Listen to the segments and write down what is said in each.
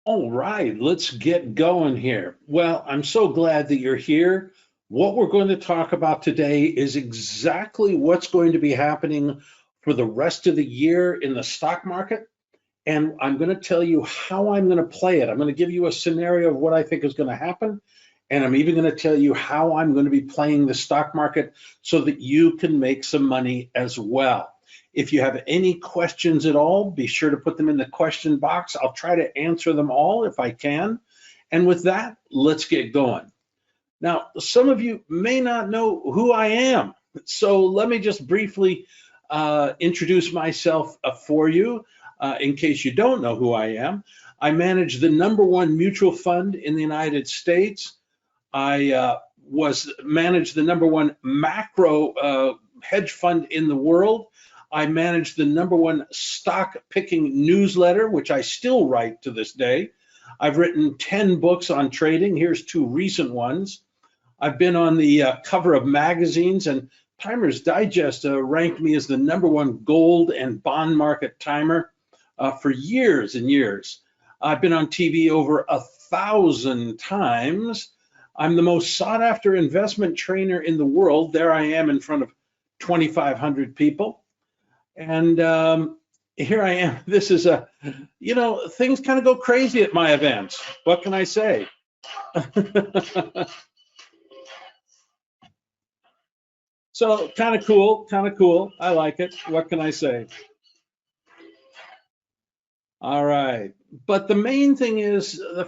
All right, let's get going here. Well, I'm so glad that you're here. What we're going to talk about today is exactly what's going to be happening for the rest of the year in the stock market. And I'm going to tell you how I'm going to play it. I'm going to give you a scenario of what I think is going to happen. And I'm even going to tell you how I'm going to be playing the stock market so that you can make some money as well. If you have any questions at all, be sure to put them in the question box. I'll try to answer them all if I can. And with that, let's get going. Now, some of you may not know who I am. So let me just briefly introduce myself for you in case you don't know who I am. I manage the #1 mutual fund in the United States. I was managed the #1 macro hedge fund in the world. I managed the #1 stock picking newsletter, which I still write to this day. I've written 10 books on trading. Here's 2 recent ones. I've been on the cover of magazines, and Timers Digest ranked me as the #1 gold and bond market timer for years and years. I've been on TV over 1,000 times. I'm the most sought after investment trainer in the world. There I am in front of 2,500 people. And here I am. This is things kind of go crazy at my events. What can I say? So kind of cool, kind of cool. I like it. What can I say? All right. But the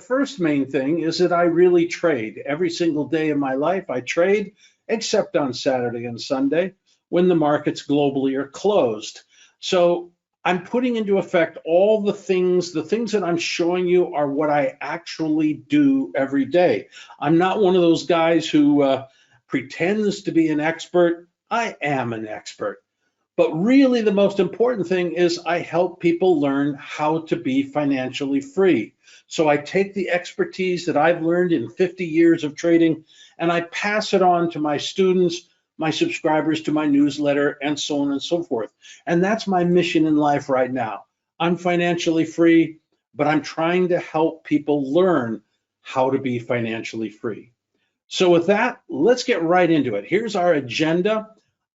first main thing is that I really trade. Every single day of my life, I trade, except on Saturday and Sunday when the markets globally are closed. So I'm putting into effect all the things that I'm showing you are what I actually do every day. I'm not one of those guys who pretends to be an expert. I am an expert. But really, the most important thing is I help people learn how to be financially free. So I take the expertise that I've learned in 50 years of trading and I pass it on to my students, my subscribers to my newsletter, and so on and so forth. And that's my mission in life right now. I'm financially free, but I'm trying to help people learn how to be financially free. So with that, let's get right into it. Here's our agenda.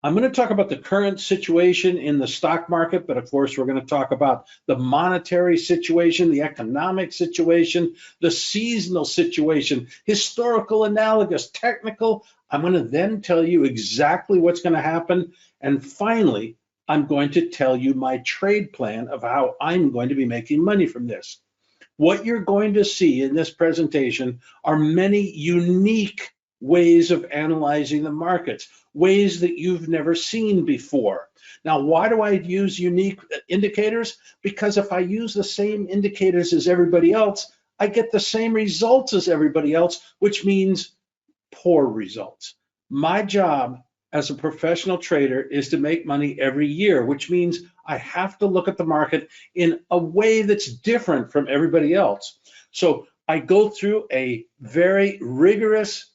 I'm going to talk about the current situation in the stock market, but of course, we're going to talk about the monetary situation, the economic situation, the seasonal situation, historical, analogous, technical. I'm going to then tell you exactly what's going to happen. And finally, I'm going to tell you my trade plan of how I'm going to be making money from this. What you're going to see in this presentation are many unique ways of analyzing the markets, ways that you've never seen before. Now, why do I use unique indicators? Because if I use the same indicators as everybody else, I get the same results as everybody else, which means poor results. My job as a professional trader is to make money every year, which means I have to look at the market in a way that's different from everybody else. So I go through a very rigorous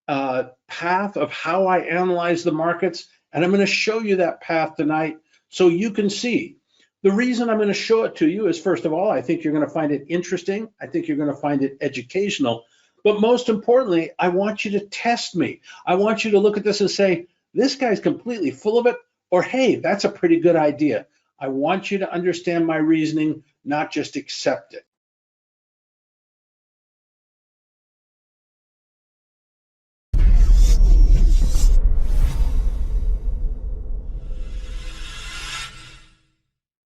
path of how I analyze the markets, and I'm going to show you that path tonight so you can see. The reason I'm going to show it to you is, first of all, I think you're going to find it interesting. I think you're going to find it educational. But most importantly, I want you to test me. I want you to look at this and say, this guy's completely full of it, or hey, that's a pretty good idea. I want you to understand my reasoning, not just accept it.